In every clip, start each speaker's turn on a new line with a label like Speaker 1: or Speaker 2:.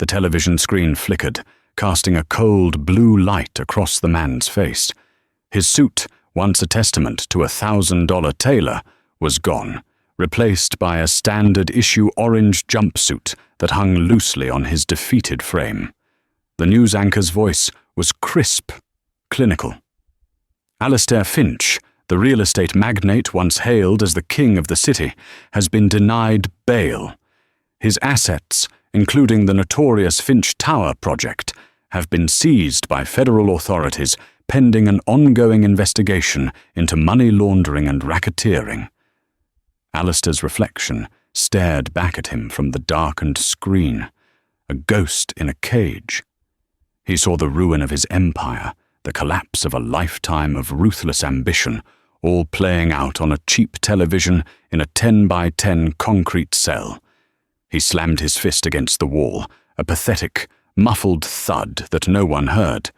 Speaker 1: The television screen flickered, casting a cold blue light across the man's face. His suit, once a testament to a $1,000 tailor, was gone, replaced by a standard-issue orange jumpsuit that hung loosely on his defeated frame. The news anchor's voice was crisp, clinical. Alistair Finch, the real estate magnate once hailed as the king of the city, has been denied bail. His assets, including the notorious Finch Tower project, have been seized by federal authorities pending an ongoing investigation into money laundering and racketeering. Alistair's reflection stared back at him from the darkened screen, a ghost in a cage. He saw the ruin of his empire, the collapse of a lifetime of ruthless ambition, all playing out on a cheap television in a 10-by-10 concrete cell. He slammed his fist against the wall, a pathetic, muffled thud that no one heard.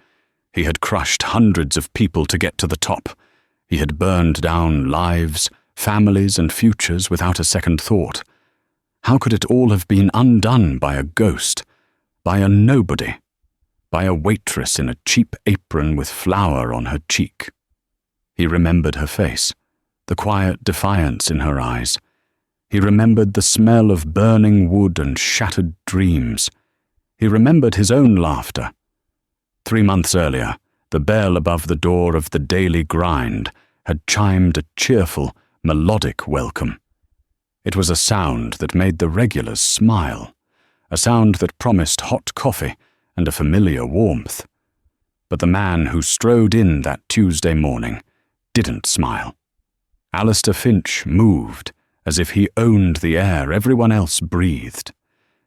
Speaker 1: He had crushed hundreds of people to get to the top. He had burned down lives, families, and futures without a second thought. How could it all have been undone by a ghost, by a nobody, by a waitress in a cheap apron with flour on her cheek? He remembered her face, the quiet defiance in her eyes. He remembered the smell of burning wood and shattered dreams. He remembered his own laughter. 3 months earlier, the bell above the door of the Daily Grind had chimed a cheerful, melodic welcome. It was a sound that made the regulars smile, a sound that promised hot coffee and a familiar warmth. But the man who strode in that Tuesday morning didn't smile. Alistair Finch moved as if he owned the air everyone else breathed.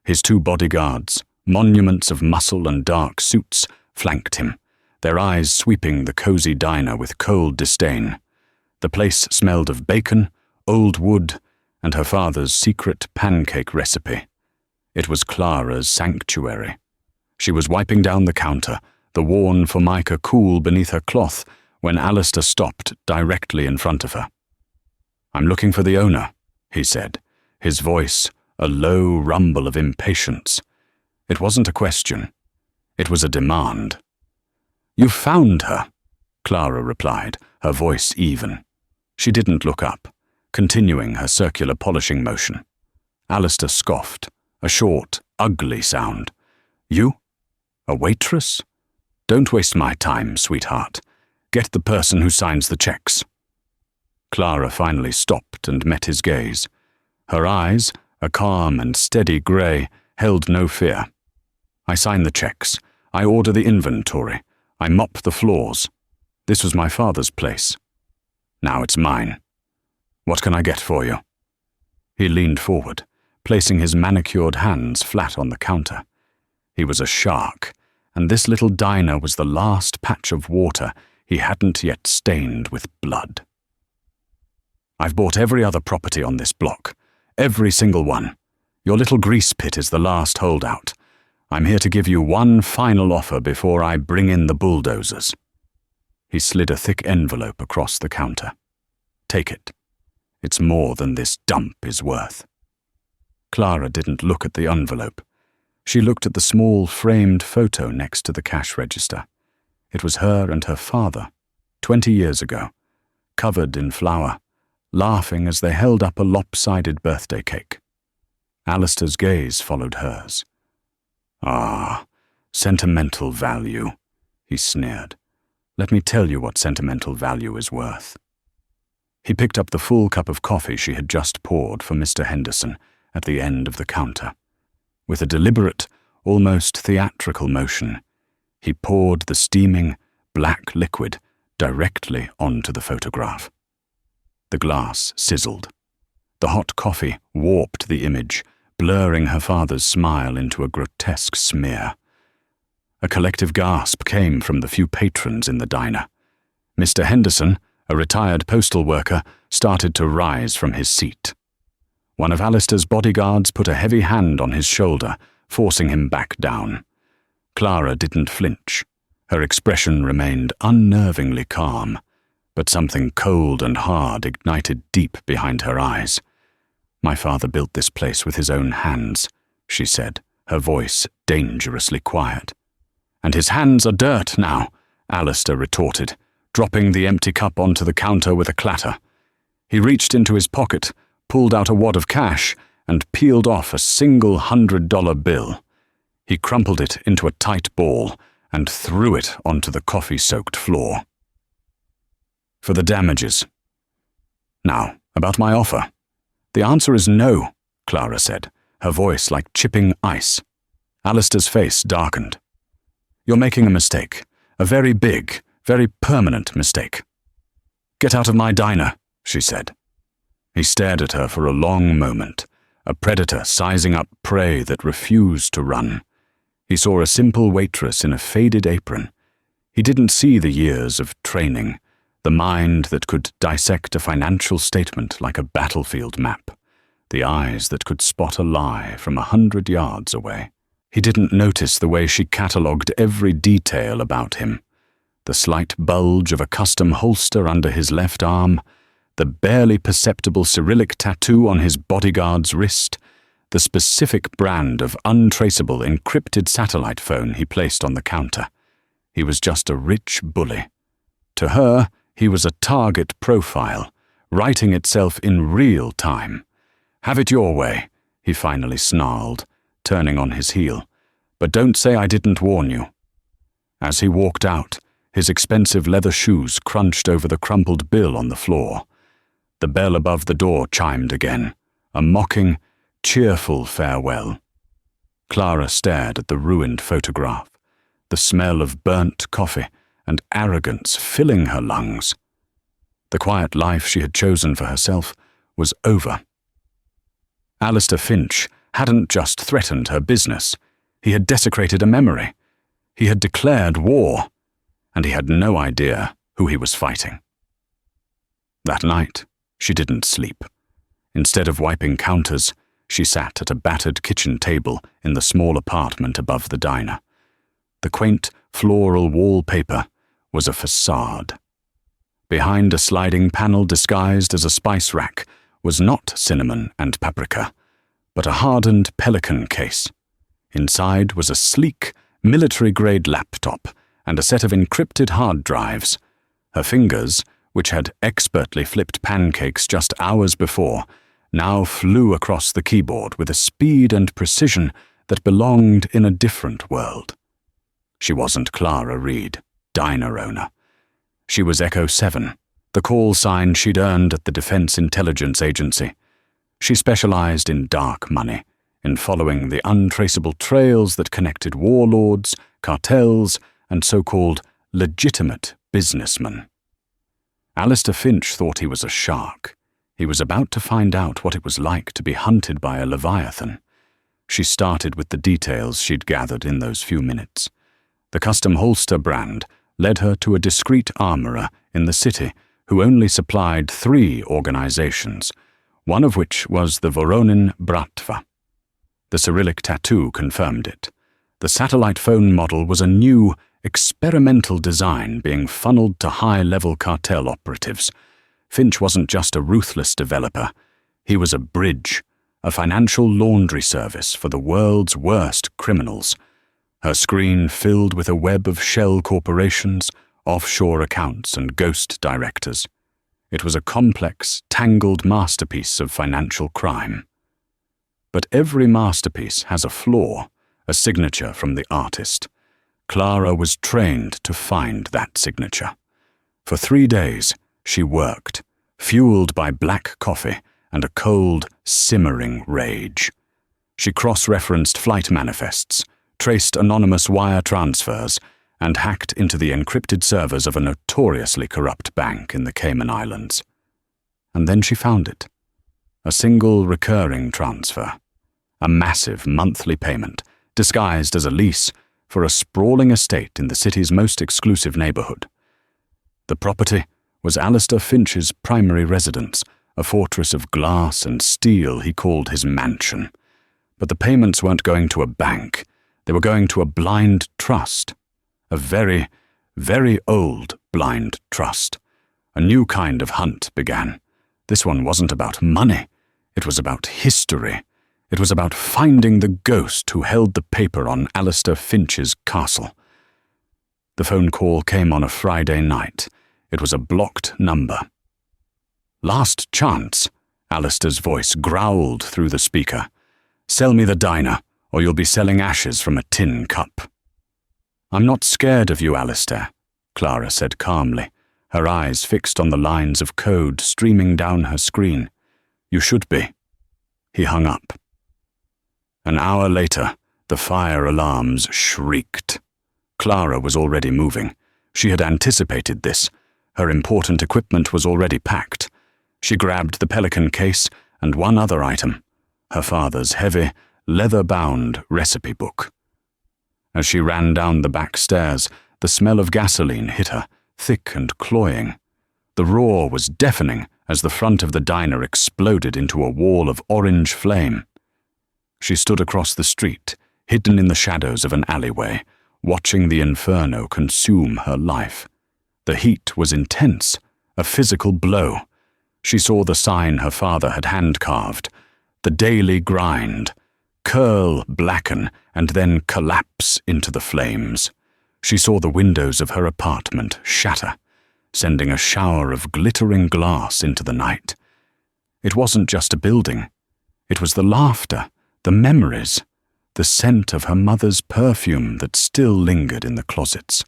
Speaker 1: His 2 bodyguards, monuments of muscle and dark suits, flanked him, their eyes sweeping the cozy diner with cold disdain. The place smelled of bacon, old wood, and her father's secret pancake recipe. It was Clara's sanctuary. She was wiping down the counter, the worn formica cool beneath her cloth, when Alistair stopped directly in front of her. "I'm looking for the owner," he said, his voice a low rumble of impatience. It wasn't a question. It was a demand. "You found her," Clara replied, her voice even. She didn't look up, continuing her circular polishing motion. Alistair scoffed, a short, ugly sound. "You? A waitress? Don't waste my time, sweetheart. Get the person who signs the checks." Clara finally stopped and met his gaze. Her eyes, a calm and steady grey, held no fear. "I sign the checks. I order the inventory. I mop the floors. This was my father's place. Now it's mine. What can I get for you?" He leaned forward, placing his manicured hands flat on the counter. He was a shark, and this little diner was the last patch of water he hadn't yet stained with blood. "I've bought every other property on this block, every single one. Your little grease pit is the last holdout. I'm here to give you one final offer before I bring in the bulldozers." He slid a thick envelope across the counter. "Take it. It's more than this dump is worth." Clara didn't look at the envelope. She looked at the small framed photo next to the cash register. It was her and her father, 20 years ago, covered in flour, laughing as they held up a lopsided birthday cake. Alistair's gaze followed hers. "Ah, sentimental value," he sneered. "Let me tell you what sentimental value is worth." He picked up the full cup of coffee she had just poured for Mr. Henderson at the end of the counter. With a deliberate, almost theatrical motion, he poured the steaming, black liquid directly onto the photograph. The glass sizzled. The hot coffee warped the image, blurring her father's smile into a grotesque smear. A collective gasp came from the few patrons in the diner. Mr. Henderson, a retired postal worker, started to rise from his seat. One of Alistair's bodyguards put a heavy hand on his shoulder, forcing him back down. Clara didn't flinch. Her expression remained unnervingly calm, but something cold and hard ignited deep behind her eyes. "My father built this place with his own hands," she said, her voice dangerously quiet. "And his hands are dirt now," Alistair retorted, dropping the empty cup onto the counter with a clatter. He reached into his pocket, pulled out a wad of cash, and peeled off a single $100 bill. He crumpled it into a tight ball and threw it onto the coffee-soaked floor. "For the damages. Now, about my offer." "The answer is no," Clara said, her voice like chipping ice. Alistair's face darkened. "You're making a mistake. A very big, very permanent mistake." "Get out of my diner," she said. He stared at her for a long moment, a predator sizing up prey that refused to run. He saw a simple waitress in a faded apron. He didn't see the years of training, the mind that could dissect a financial statement like a battlefield map, the eyes that could spot a lie from 100 yards away. He didn't notice the way she catalogued every detail about him. The slight bulge of a custom holster under his left arm, the barely perceptible Cyrillic tattoo on his bodyguard's wrist, the specific brand of untraceable encrypted satellite phone he placed on the counter. He was just a rich bully. To her, he was a target profile, writing itself in real time. "Have it your way," he finally snarled, turning on his heel. "But don't say I didn't warn you." As he walked out, his expensive leather shoes crunched over the crumpled bill on the floor. The bell above the door chimed again, a mocking, cheerful farewell. Clara stared at the ruined photograph, the smell of burnt coffee and arrogance filling her lungs. The quiet life she had chosen for herself was over. Alistair Finch hadn't just threatened her business, he had desecrated a memory. He had declared war, and he had no idea who he was fighting. That night, she didn't sleep. Instead of wiping counters, she sat at a battered kitchen table in the small apartment above the diner. The quaint floral wallpaper was a facade. Behind a sliding panel disguised as a spice rack was not cinnamon and paprika, but a hardened pelican case. Inside was a sleek, military-grade laptop and a set of encrypted hard drives. Her fingers, which had expertly flipped pancakes just hours before, now flew across the keyboard with a speed and precision that belonged in a different world. She wasn't Clara Reed, diner owner. She was Echo 7, the call sign she'd earned at the Defense Intelligence Agency. She specialized in dark money, in following the untraceable trails that connected warlords, cartels, and so-called legitimate businessmen. Alistair Finch thought he was a shark. He was about to find out what it was like to be hunted by a leviathan. She started with the details she'd gathered in those few minutes. The custom holster brand led her to a discreet armorer in the city who only supplied 3 organizations, one of which was the Voronin Bratva. The Cyrillic tattoo confirmed it. The satellite phone model was a new, experimental design being funneled to high-level cartel operatives. Finch wasn't just a ruthless developer. He was a bridge, a financial laundry service for the world's worst criminals. Her screen filled with a web of shell corporations, offshore accounts, and ghost directors. It was a complex, tangled masterpiece of financial crime. But every masterpiece has a flaw, a signature from the artist. Clara was trained to find that signature. For 3 days, she worked, fueled by black coffee and a cold, simmering rage. She cross-referenced flight manifests, traced anonymous wire transfers, and hacked into the encrypted servers of a notoriously corrupt bank in the Cayman Islands. And then she found it. A single recurring transfer. A massive monthly payment, disguised as a lease, for a sprawling estate in the city's most exclusive neighborhood. The property was Alistair Finch's primary residence, a fortress of glass and steel he called his mansion. But the payments weren't going to a bank. They were going to a blind trust. A very, very old blind trust. A new kind of hunt began. This one wasn't about money. It was about history. It was about finding the ghost who held the paper on Alistair Finch's castle. The phone call came on a Friday night. It was a blocked number. "Last chance," Alistair's voice growled through the speaker. "Sell me the diner, or you'll be selling ashes from a tin cup." "I'm not scared of you, Alistair," Clara said calmly, her eyes fixed on the lines of code streaming down her screen. "You should be." He hung up. An hour later, the fire alarms shrieked. Clara was already moving. She had anticipated this. Her important equipment was already packed. She grabbed the Pelican case and one other item, her father's heavy, leather-bound recipe book. As she ran down the back stairs, the smell of gasoline hit her, thick and cloying. The roar was deafening as the front of the diner exploded into a wall of orange flame. She stood across the street, hidden in the shadows of an alleyway, watching the inferno consume her life. The heat was intense, a physical blow. She saw the sign her father had hand-carved, the daily grind, curl, blacken, and then collapse into the flames. She saw the windows of her apartment shatter, sending a shower of glittering glass into the night. It wasn't just a building. It was the laughter, the memories, the scent of her mother's perfume that still lingered in the closets.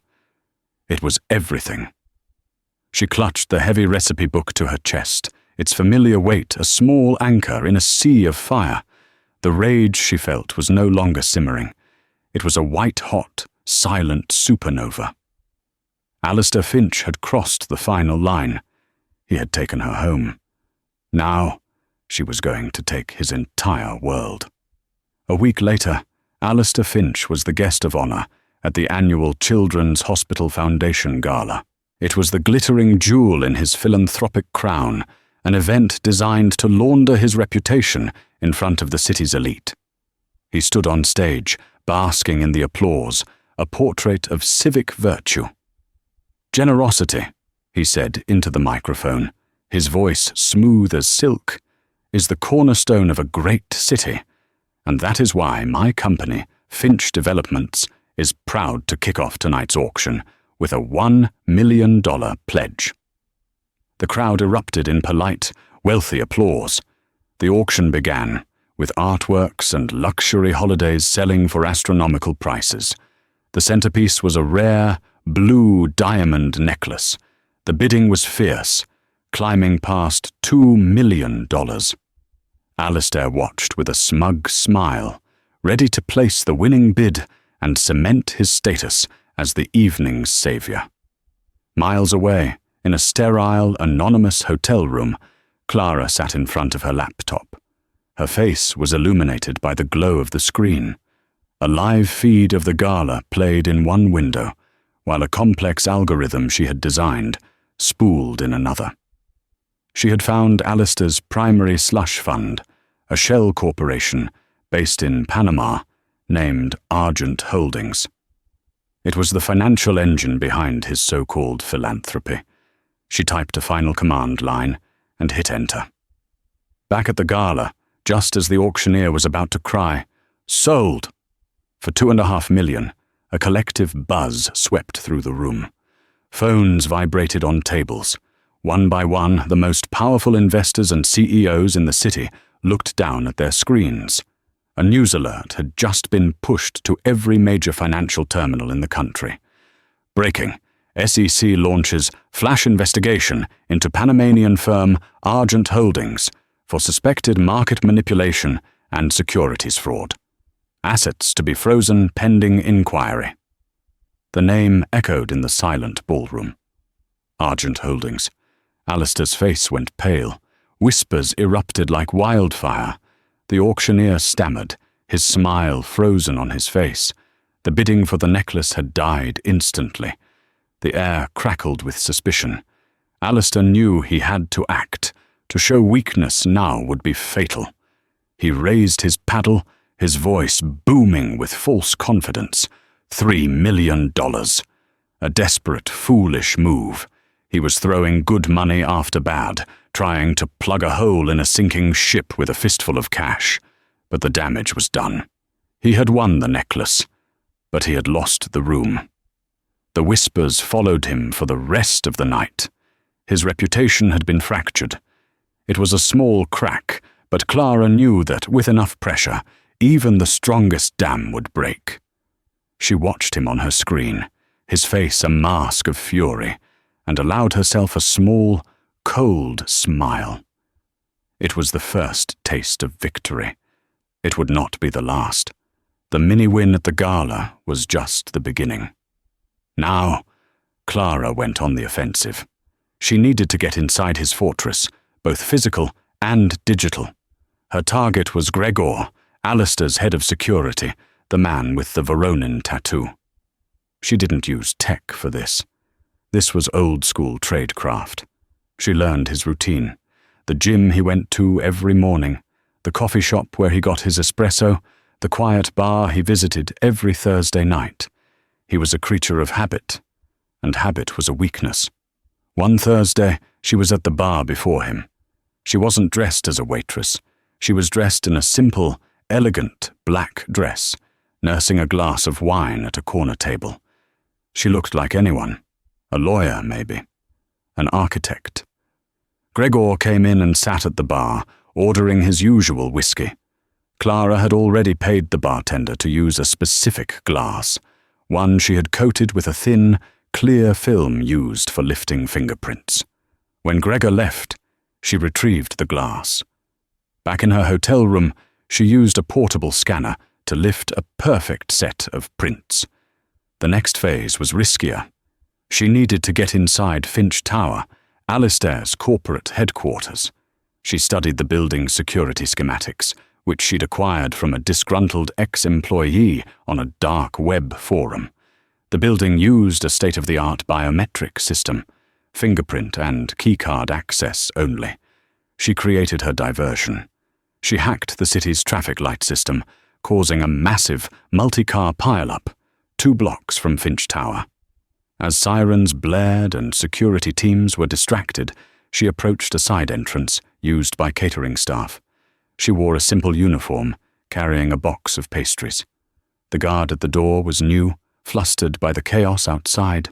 Speaker 1: It was everything. She clutched the heavy recipe book to her chest, its familiar weight a small anchor in a sea of fire. The rage she felt was no longer simmering. It was a white-hot, silent supernova. Alistair Finch had crossed the final line. He had taken her home. Now, she was going to take his entire world. A week later, Alistair Finch was the guest of honor at the annual Children's Hospital Foundation Gala. It was the glittering jewel in his philanthropic crown, an event designed to launder his reputation in front of the city's elite. He stood on stage, basking in the applause, a portrait of civic virtue. "Generosity," he said into the microphone, his voice smooth as silk, "is the cornerstone of a great city, and that is why my company, Finch Developments, is proud to kick off tonight's auction with a $1 million pledge." The crowd erupted in polite, wealthy applause. The auction began, with artworks and luxury holidays selling for astronomical prices. The centerpiece was a rare, blue diamond necklace. The bidding was fierce, climbing past $2 million. Alistair watched with a smug smile, ready to place the winning bid and cement his status as the evening's savior. Miles away, in a sterile, anonymous hotel room, Clara sat in front of her laptop. Her face was illuminated by the glow of the screen. A live feed of the gala played in one window, while a complex algorithm she had designed spooled in another. She had found Alistair's primary slush fund, a shell corporation based in Panama named Argent Holdings. It was the financial engine behind his so-called philanthropy. She typed a final command line and hit enter. Back at the gala, just as the auctioneer was about to cry, "Sold!" For $2.5 million, a collective buzz swept through the room. Phones vibrated on tables. One by one, the most powerful investors and CEOs in the city looked down at their screens. A news alert had just been pushed to every major financial terminal in the country. Breaking: SEC launches flash investigation into Panamanian firm Argent Holdings for suspected market manipulation and securities fraud. Assets to be frozen pending inquiry. The name echoed in the silent ballroom. Argent Holdings. Alistair's face went pale. Whispers erupted like wildfire. The auctioneer stammered, his smile frozen on his face. The bidding for the necklace had died instantly. The air crackled with suspicion. Alistair knew he had to act. To show weakness now would be fatal. He raised his paddle, his voice booming with false confidence. $3 million. A desperate, foolish move. He was throwing good money after bad, trying to plug a hole in a sinking ship with a fistful of cash. but the damage was done. He had won the necklace, but he had lost the room. The whispers followed him for the rest of the night. His reputation had been fractured. It was a small crack, but Clara knew that with enough pressure, even the strongest dam would break. She watched him on her screen, his face a mask of fury, and allowed herself a small, cold smile. It was the first taste of victory. It would not be the last. The mini-win at the gala was just the beginning. Now, Clara went on the offensive. She needed to get inside his fortress, both physical and digital. Her target was Gregor, Alistair's head of security, the man with the Voronin tattoo. She didn't use tech for this. This was old-school tradecraft. She learned his routine, the gym he went to every morning, the coffee shop where he got his espresso, the quiet bar he visited every Thursday night. He was a creature of habit, and habit was a weakness. One Thursday, she was at the bar before him. She wasn't dressed as a waitress. She was dressed in a simple, elegant black dress, nursing a glass of wine at a corner table. She looked like anyone. A lawyer, maybe. An architect. Gregor came in and sat at the bar, ordering his usual whiskey. Clara had already paid the bartender to use a specific glass, one she had coated with a thin, clear film used for lifting fingerprints. When Gregor left, she retrieved the glass. Back in her hotel room, she used a portable scanner to lift a perfect set of prints. The next phase was riskier. She needed to get inside Finch Tower, Alistair's corporate headquarters. She studied the building's security schematics, which she'd acquired from a disgruntled ex-employee on a dark web forum. The building used a state-of-the-art biometric system, fingerprint and keycard access only. She created her diversion. She hacked the city's traffic light system, causing a massive multi-car pile-up, 2 blocks from Finch Tower. As sirens blared and security teams were distracted, she approached a side entrance used by catering staff. She wore a simple uniform, carrying a box of pastries. The guard at the door was new, flustered by the chaos outside.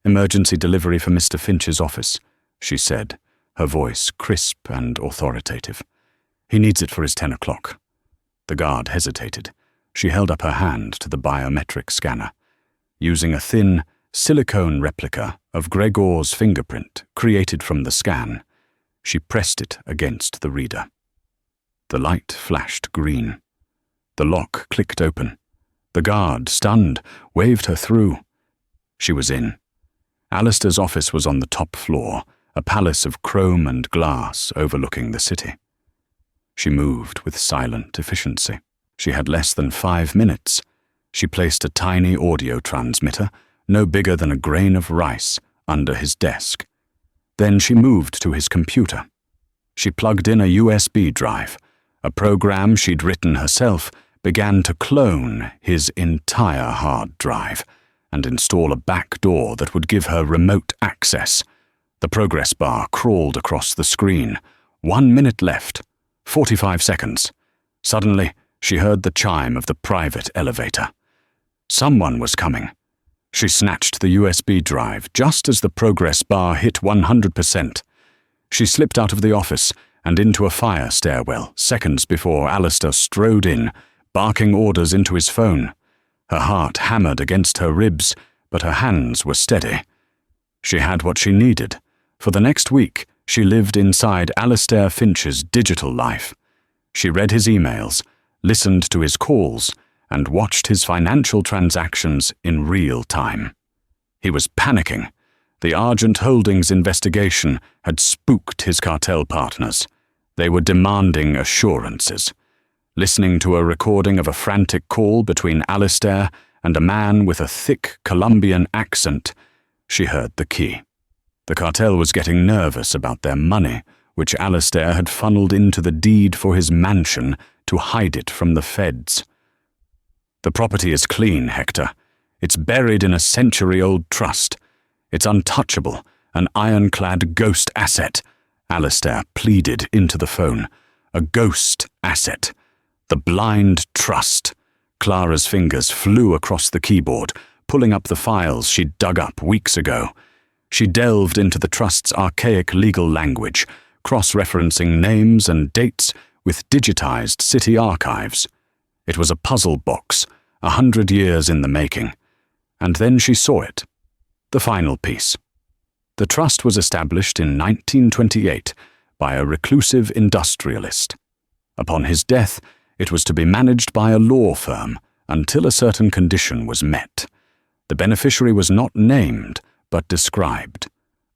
Speaker 1: "Emergency delivery for Mr. Finch's office," she said, her voice crisp and authoritative. "He needs it for his 10 o'clock. The guard hesitated. She held up her hand to the biometric scanner. Using a thin, silicone replica of Gregor's fingerprint created from the scan, she pressed it against the reader. The light flashed green. The lock clicked open. The guard, stunned, waved her through. She was in. Alistair's office was on the top floor, a palace of chrome and glass overlooking the city. She moved with silent efficiency. She had less than 5 minutes. She placed a tiny audio transmitter, no bigger than a grain of rice, under his desk. Then she moved to his computer. She plugged in a USB drive. A program she'd written herself began to clone his entire hard drive and install a back door that would give her remote access. The progress bar crawled across the screen. 1 minute left. 45 seconds. Suddenly, she heard the chime of the private elevator. Someone was coming. She snatched the USB drive just as the progress bar hit 100%. She slipped out of the office and into a fire stairwell seconds before Alistair strode in, barking orders into his phone. Her heart hammered against her ribs, but her hands were steady. She had what she needed. For the next week, she lived inside Alistair Finch's digital life. She read his emails, listened to his calls, and watched his financial transactions in real time. He was panicking. The Argent Holdings investigation had spooked his cartel partners. They were demanding assurances. Listening to a recording of a frantic call between Alistair and a man with a thick Colombian accent, she heard the key. The cartel was getting nervous about their money, which Alistair had funneled into the deed for his mansion to hide it from the feds. "The property is clean, Hector. It's buried in a century-old trust. It's untouchable, an ironclad ghost asset," Alistair pleaded into the phone. "A ghost asset. The blind trust. Clara's fingers flew across the keyboard, pulling up the files she'd dug up weeks ago. She delved into the trust's archaic legal language, cross-referencing names and dates with digitized city archives. It was a puzzle box, 100 years in the making. And then she saw it. The final piece. The trust was established in 1928 by a reclusive industrialist. Upon his death, it was to be managed by a law firm until a certain condition was met. The beneficiary was not named, but described.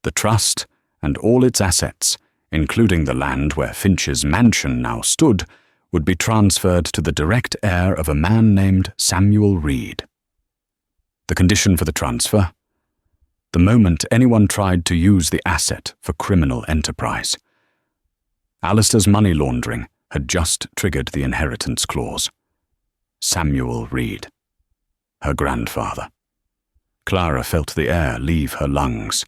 Speaker 1: The trust and all its assets, including the land where Finch's mansion now stood, would be transferred to the direct heir of a man named Samuel Reed. The condition for the transfer? The moment anyone tried to use the asset for criminal enterprise. Alistair's money laundering had just triggered the inheritance clause. Samuel Reed. Her grandfather. Clara felt the air leave her lungs.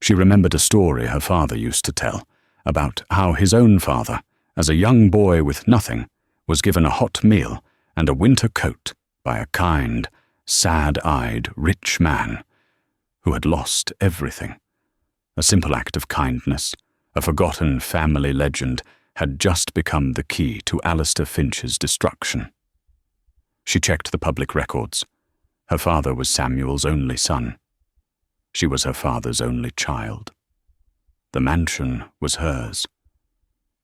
Speaker 1: She remembered a story her father used to tell about how his own father, as a young boy with nothing, was given a hot meal and a winter coat by a kind, sad-eyed, rich man who had lost everything. A simple act of kindness, a forgotten family legend, had just become the key to Alistair Finch's destruction. She checked the public records. Her father was Samuel's only son. She was her father's only child. The mansion was hers.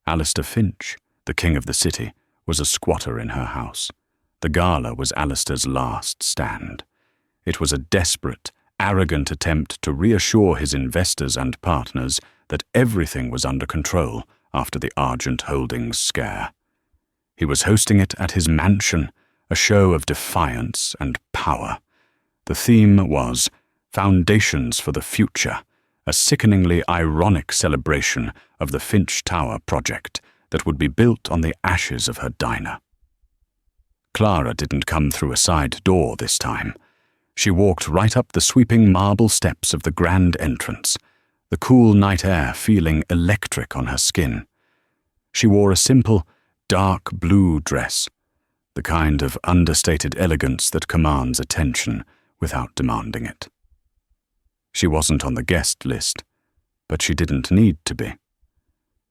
Speaker 1: Alistair Finch, the king of the city, was a squatter in her house. The gala was Alistair's last stand. It was a desperate, arrogant attempt to reassure his investors and partners that everything was under control after the Argent Holdings scare. He was hosting it at his mansion, a show of defiance and power. The theme was Foundations for the Future, a sickeningly ironic celebration of the Finch Tower project that would be built on the ashes of her diner. Clara didn't come through a side door this time. She walked right up the sweeping marble steps of the grand entrance, the cool night air feeling electric on her skin. She wore a simple, dark blue dress, the kind of understated elegance that commands attention without demanding it. She wasn't on the guest list, but she didn't need to be.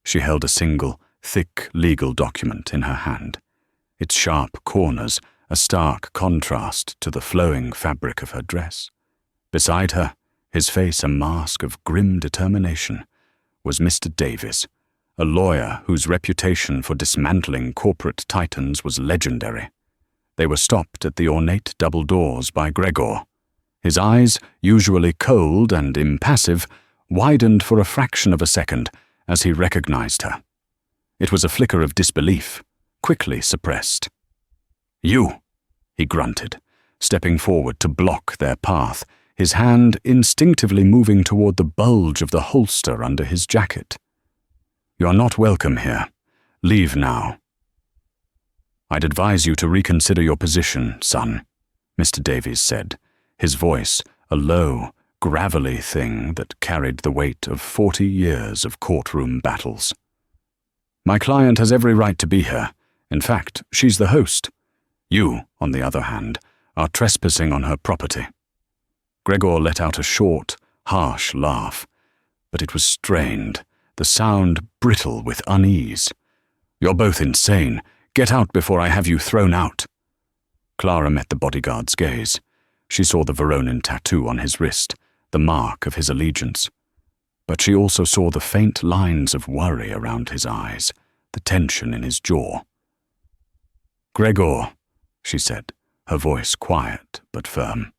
Speaker 1: She held a single, thick legal document in her hand, its sharp corners a stark contrast to the flowing fabric of her dress. Beside her, his face a mask of grim determination, was Mr. Davies, a lawyer whose reputation for dismantling corporate titans was legendary. They were stopped at the ornate double doors by Gregor. His eyes, usually cold and impassive, widened for a fraction of a second as he recognized her. It was a flicker of disbelief, quickly suppressed. "You," he grunted, stepping forward to block their path, his hand instinctively moving toward the bulge of the holster under his jacket. "You are not welcome here. Leave now." "I'd advise you to reconsider your position, son," Mr. Davies said, his voice a low, gravelly thing that carried the weight of 40 years of courtroom battles. "My client has every right to be here. In fact, she's the host. You, on the other hand, are trespassing on her property." Gregor let out a short, harsh laugh, but it was strained, the sound brittle with unease. "You're both insane. Get out before I have you thrown out." Clara met the bodyguard's gaze. She saw the Veronin tattoo on his wrist, the mark of his allegiance. But she also saw the faint lines of worry around his eyes, the tension in his jaw. "Gregor," she said, her voice quiet but firm.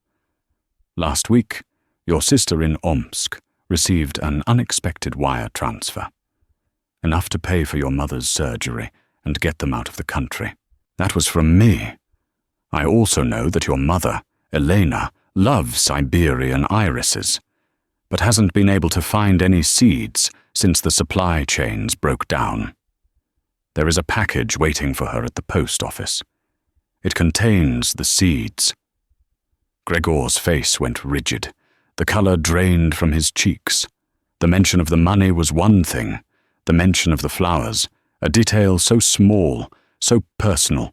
Speaker 1: "Last week, your sister in Omsk received an unexpected wire transfer. Enough to pay for your mother's surgery and get them out of the country. That was from me. I also know that your mother, Elena, loves Siberian irises, but hasn't been able to find any seeds since the supply chains broke down. There is a package waiting for her at the post office. It contains the seeds." Gregor's face went rigid. The color drained from his cheeks. The mention of the money was one thing. The mention of the flowers, a detail so small, so personal,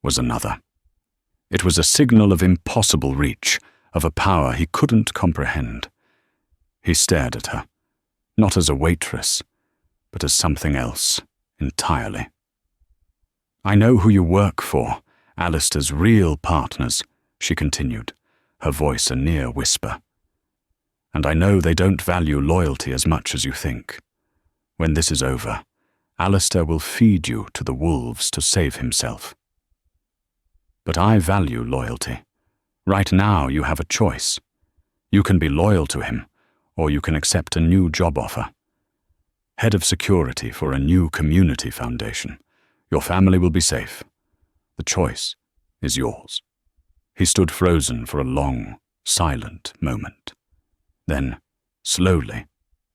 Speaker 1: was another. It was a signal of impossible reach, of a power he couldn't comprehend. He stared at her, not as a waitress, but as something else entirely. "I know who you work for, Alistair's real partners," she continued, her voice a near whisper. "And I know they don't value loyalty as much as you think. When this is over, Alistair will feed you to the wolves to save himself. But I value loyalty. Right now you have a choice. You can be loyal to him, or you can accept a new job offer. Head of security for a new community foundation. Your family will be safe. The choice is yours." He stood frozen for a long, silent moment. Then, slowly,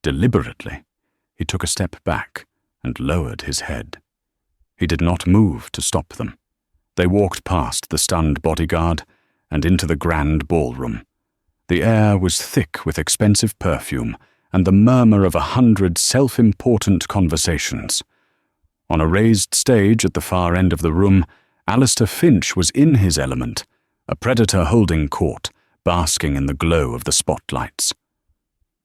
Speaker 1: deliberately, he took a step back and lowered his head. He did not move to stop them. They walked past the stunned bodyguard and into the grand ballroom. The air was thick with expensive perfume and the murmur of 100 self-important conversations. On a raised stage at the far end of the room, Alistair Finch was in his element, a predator holding court, basking in the glow of the spotlights.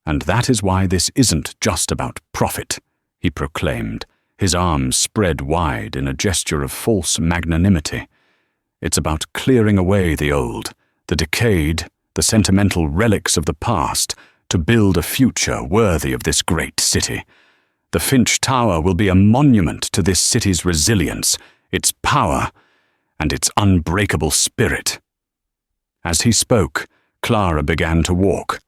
Speaker 1: "And that is why this isn't just about profit," he proclaimed, his arms spread wide in a gesture of false magnanimity. "It's about clearing away the old, the decayed, the sentimental relics of the past to build a future worthy of this great city. The Finch Tower will be a monument to this city's resilience, its power, and its unbreakable spirit." As he spoke, Clara began to walk.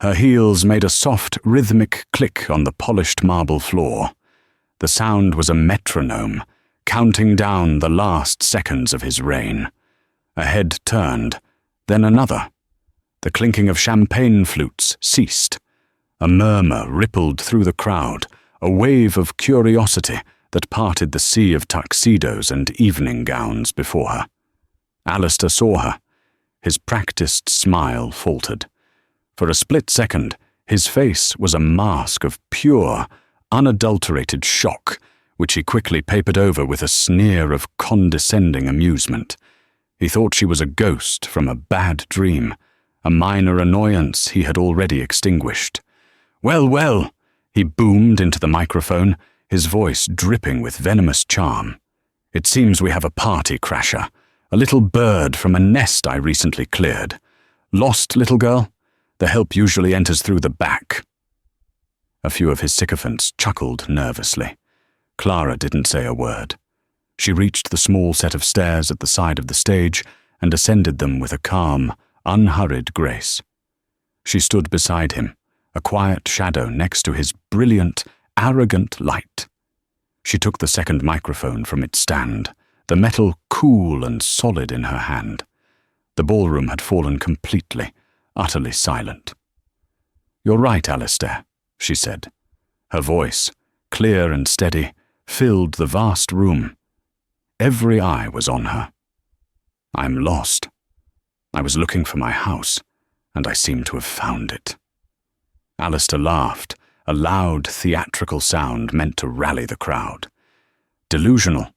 Speaker 1: Her heels made a soft, rhythmic click on the polished marble floor. The sound was a metronome, counting down the last seconds of his reign. A head turned, then another. The clinking of champagne flutes ceased. A murmur rippled through the crowd, a wave of curiosity that parted the sea of tuxedos and evening gowns before her. Alistair saw her. His practiced smile faltered. For a split second, his face was a mask of pure, unadulterated shock, which he quickly papered over with a sneer of condescending amusement. He thought she was a ghost from a bad dream, a minor annoyance he had already extinguished. "Well, well," he boomed into the microphone, his voice dripping with venomous charm. "It seems we have a party crasher, a little bird from a nest I recently cleared. Lost, little girl? The help usually enters through the back." A few of his sycophants chuckled nervously. Clara didn't say a word. She reached the small set of stairs at the side of the stage and ascended them with a calm, unhurried grace. She stood beside him, a quiet shadow next to his brilliant, arrogant light. She took the second microphone from its stand, the metal cool and solid in her hand. The ballroom had fallen completely, utterly silent. "You're right, Alistair," she said. Her voice, clear and steady, filled the vast room. Every eye was on her. "I'm lost. I was looking for my house, and I seem to have found it." Alistair laughed, a loud, theatrical sound meant to rally the crowd. "Delusional.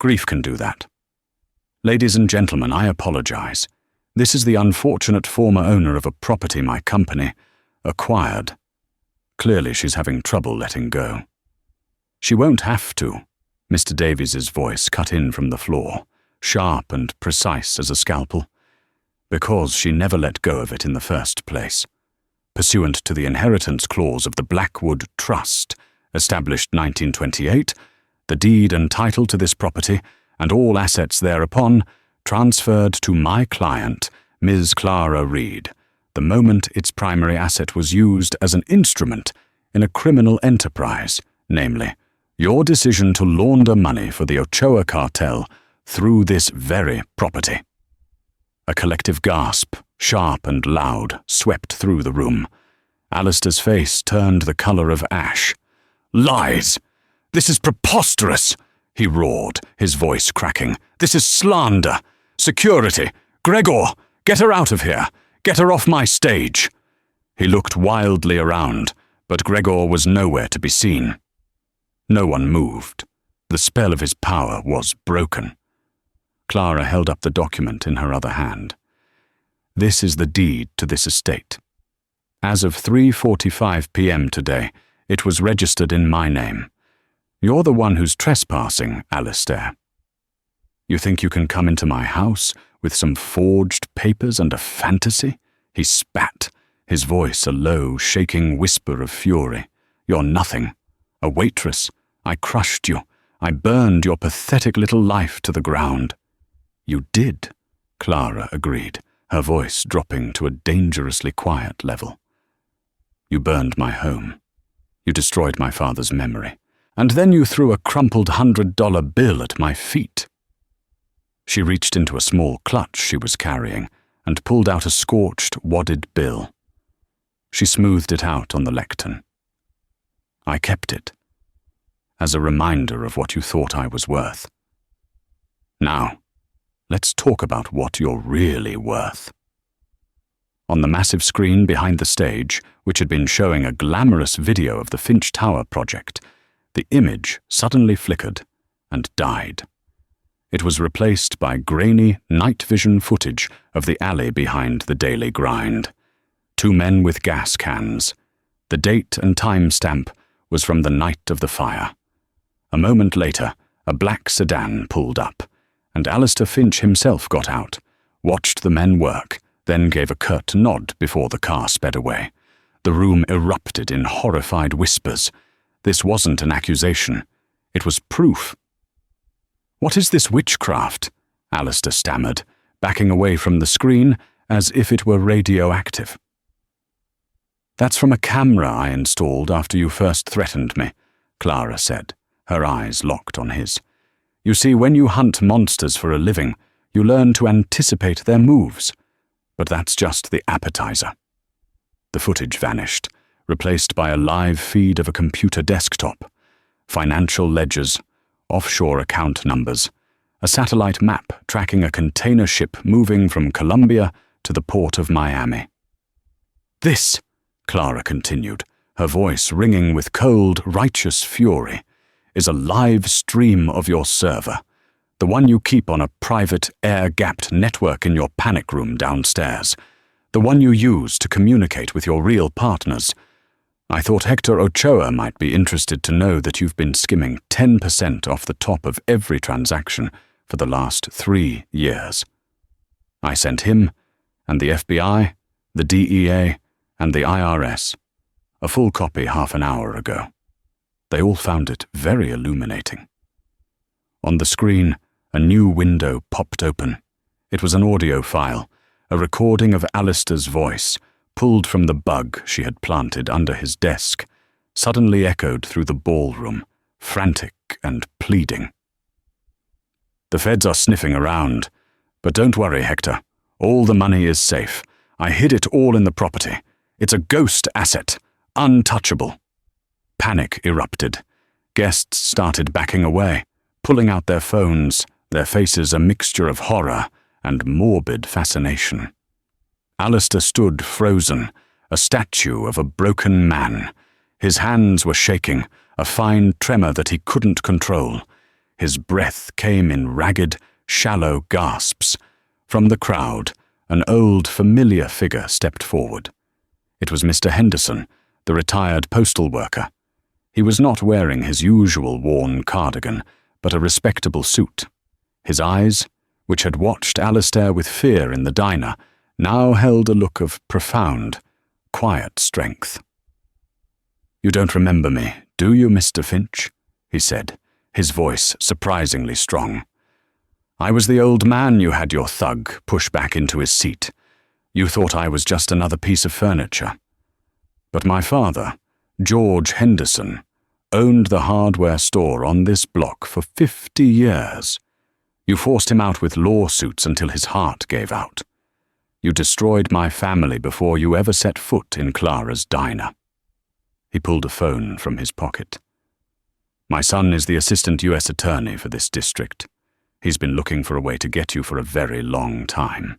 Speaker 1: Grief can do that. Ladies and gentlemen, I apologize. This is the unfortunate former owner of a property my company acquired. Clearly she's having trouble letting go." "She won't have to," Mr. Davies's voice cut in from the floor, sharp and precise as a scalpel, "because she never let go of it in the first place. Pursuant to the inheritance clause of the Blackwood Trust, established 1928, the deed and title to this property, and all assets thereupon, transferred to my client, Ms. Clara Reed, the moment its primary asset was used as an instrument in a criminal enterprise, namely, your decision to launder money for the Ochoa cartel through this very property." A collective gasp, sharp and loud, swept through the room. Alistair's face turned the color of ash. "Lies! This is preposterous!" he roared, his voice cracking. "This is slander! Security! Gregor! Get her out of here! Get her off my stage!" He looked wildly around, but Gregor was nowhere to be seen. No one moved. The spell of his power was broken. Clara held up the document in her other hand. This is the deed to this estate. As of 3:45 p.m. today, it was registered in my name. You're the one who's trespassing, Alistair. You think you can come into my house with some forged papers and a fantasy? He spat, his voice a low, shaking whisper of fury. You're nothing. A waitress. I crushed you. I burned your pathetic little life to the ground. You did, Clara agreed, her voice dropping to a dangerously quiet level. You burned my home. You destroyed my father's memory. And then you threw a crumpled $100 bill at my feet. She reached into a small clutch she was carrying and pulled out a scorched, wadded bill. She smoothed it out on the lectern. I kept it, as a reminder of what you thought I was worth. Now, let's talk about what you're really worth. On the massive screen behind the stage, which had been showing a glamorous video of the Finch Tower project, the image suddenly flickered and died. It was replaced by grainy night vision footage of the alley behind the Daily Grind. Two men with gas cans. The date and time stamp was from the night of the fire. A moment later, a black sedan pulled up, and Alistair Finch himself got out, watched the men work, then gave a curt nod before the car sped away. The room erupted in horrified whispers. This wasn't an accusation. It was proof. What is this witchcraft? Alistair stammered, backing away from the screen as if it were radioactive. That's from a camera I installed after you first threatened me, Clara said, her eyes locked on his. You see, when you hunt monsters for a living, you learn to anticipate their moves. But that's just the appetizer. The footage vanished, replaced by a live feed of a computer desktop, financial ledgers, offshore account numbers, a satellite map tracking a container ship moving from Colombia to the port of Miami. This, Clara continued, her voice ringing with cold, righteous fury, is a live stream of your server, the one you keep on a private, air-gapped network in your panic room downstairs, the one you use to communicate with your real partners. I thought Hector Ochoa might be interested to know that you've been skimming 10% off the top of every transaction for the last 3 years. I sent him, and the FBI, the DEA, and the IRS, a full copy half an hour ago. They all found it very illuminating. On the screen, a new window popped open. It was an audio file, a recording of Alistair's voice, pulled from the bug she had planted under his desk, suddenly echoed through the ballroom, frantic and pleading. The feds are sniffing around, but don't worry, Hector. All the money is safe. I hid it all in the property. It's a ghost asset, untouchable. Panic erupted. Guests started backing away, pulling out their phones, their faces a mixture of horror and morbid fascination. Alistair stood frozen, a statue of a broken man. His hands were shaking, a fine tremor that he couldn't control. His breath came in ragged, shallow gasps. From the crowd, an old, familiar figure stepped forward. It was Mr. Henderson, the retired postal worker. He was not wearing his usual worn cardigan, but a respectable suit. His eyes, which had watched Alistair with fear in the diner, now held a look of profound, quiet strength. You don't remember me, do you, Mr. Finch? He said, his voice surprisingly strong. I was the old man you had your thug push back into his seat. You thought I was just another piece of furniture. But my father, George Henderson, owned the hardware store on this block for 50 years. You forced him out with lawsuits until his heart gave out. You destroyed my family before you ever set foot in Clara's diner. He pulled a phone from his pocket. My son is the assistant U.S. attorney for this district. He's been looking for a way to get you for a very long time.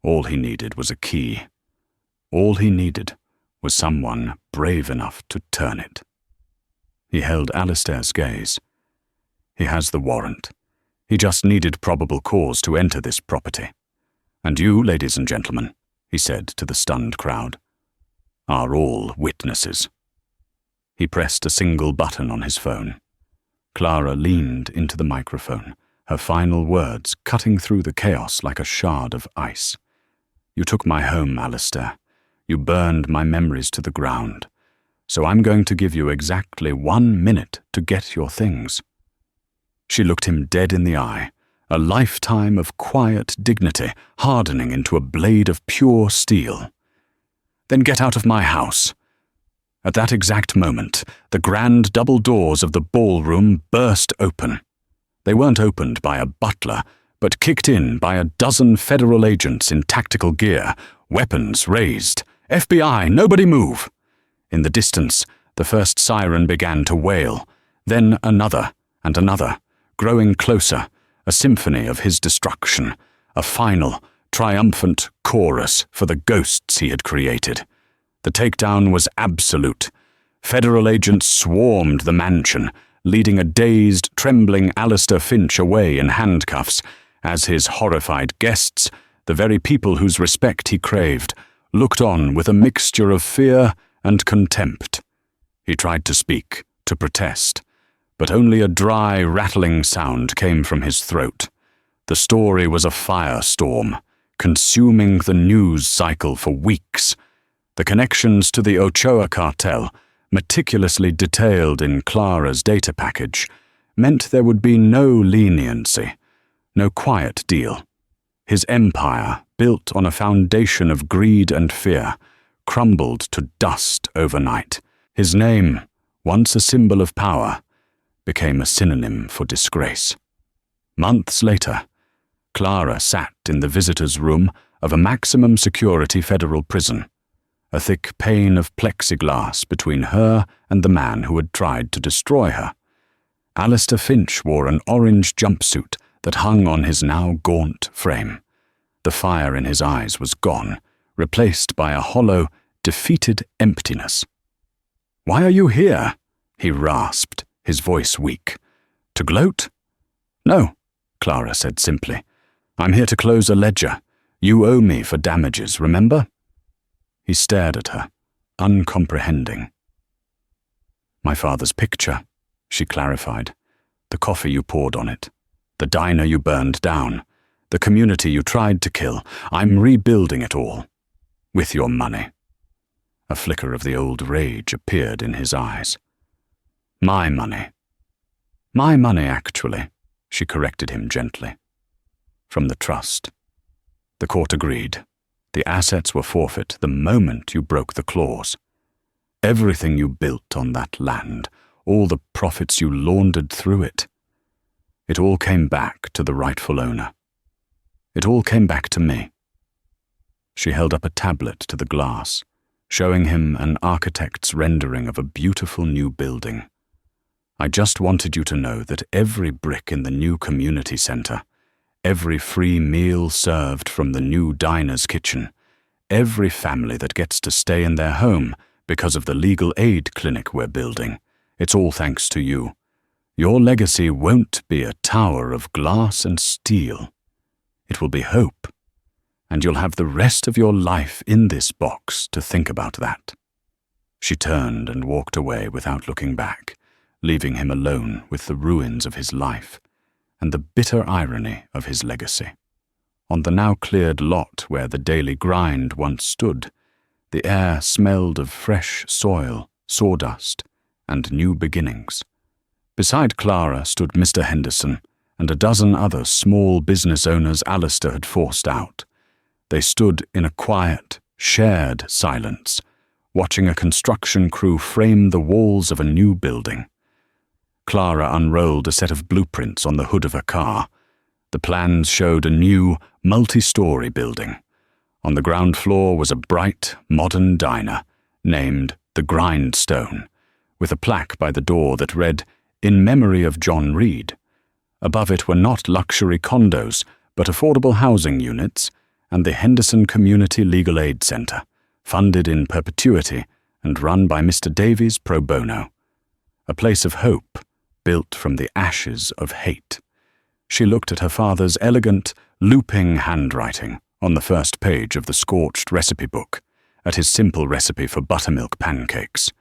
Speaker 1: All he needed was a key. All he needed was someone brave enough to turn it. He held Alistair's gaze. He has the warrant. He just needed probable cause to enter this property. And you, ladies and gentlemen, he said to the stunned crowd, are all witnesses. He pressed a single button on his phone. Clara leaned into the microphone, her final words cutting through the chaos like a shard of ice. You took my home, Alistair. You burned my memories to the ground. So I'm going to give you exactly 1 minute to get your things. She looked him dead in the eye, a lifetime of quiet dignity hardening into a blade of pure steel. Then get out of my house. At that exact moment, the grand double doors of the ballroom burst open. They weren't opened by a butler, but kicked in by a dozen federal agents in tactical gear, weapons raised. FBI, nobody move! In the distance, the first siren began to wail, then another and another, growing closer, a symphony of his destruction, a final, triumphant chorus for the ghosts he had created. The takedown was absolute. Federal agents swarmed the mansion, leading a dazed, trembling Alistair Finch away in handcuffs, as his horrified guests, the very people whose respect he craved, looked on with a mixture of fear and contempt. He tried to speak, to protest, but only a dry, rattling sound came from his throat. The story was a firestorm, consuming the news cycle for weeks. The connections to the Ochoa cartel, meticulously detailed in Clara's data package, meant there would be no leniency, no quiet deal. His empire, built on a foundation of greed and fear, crumbled to dust overnight. His name, once a symbol of power, became a synonym for disgrace. Months later, Clara sat in the visitor's room of a maximum security federal prison, a thick pane of plexiglass between her and the man who had tried to destroy her. Alistair Finch wore an orange jumpsuit that hung on his now gaunt frame. The fire in his eyes was gone, replaced by a hollow, defeated emptiness. "Why are you here?" he rasped, his voice weak. "To gloat?" "No," Clara said simply. "I'm here to close a ledger. You owe me for damages, remember?" He stared at her, uncomprehending. "My father's picture," she clarified. "The coffee you poured on it. The diner you burned down. The community you tried to kill. I'm rebuilding it all. With your money." A flicker of the old rage appeared in his eyes. "My money." "My money, actually," she corrected him gently. "From the trust." The court agreed. The assets were forfeit the moment you broke the clause. Everything you built on that land, all the profits you laundered through it, it all came back to the rightful owner. It all came back to me. She held up a tablet to the glass, showing him an architect's rendering of a beautiful new building. "I just wanted you to know that every brick in the new community center, every free meal served from the new diner's kitchen, every family that gets to stay in their home because of the legal aid clinic we're building, it's all thanks to you. Your legacy won't be a tower of glass and steel. It will be hope, and you'll have the rest of your life in this box to think about that." She turned and walked away without looking back, leaving him alone with the ruins of his life and the bitter irony of his legacy. On the now cleared lot where the daily grind once stood, the air smelled of fresh soil, sawdust, and new beginnings. Beside Clara stood Mr. Henderson and a dozen other small business owners Alistair had forced out. They stood in a quiet, shared silence, watching a construction crew frame the walls of a new building. Clara unrolled a set of blueprints on the hood of her car. The plans showed a new, multi-story building. On the ground floor was a bright, modern diner, named The Grindstone, with a plaque by the door that read, "In memory of John Reed." Above it were not luxury condos, but affordable housing units, and the Henderson Community Legal Aid Center, funded in perpetuity and run by Mr. Davies pro bono. A place of hope, built from the ashes of hate. She looked at her father's elegant, looping handwriting on the first page of the scorched recipe book, at his simple recipe for buttermilk pancakes.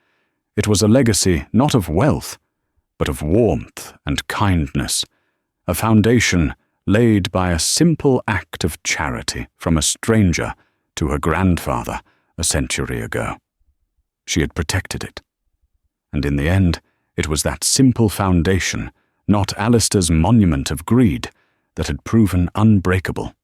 Speaker 1: It was a legacy not of wealth, but of warmth and kindness, a foundation laid by a simple act of charity from a stranger to her grandfather a century ago. She had protected it. And in the end, it was that simple foundation, not Alistair's monument of greed, that had proven unbreakable.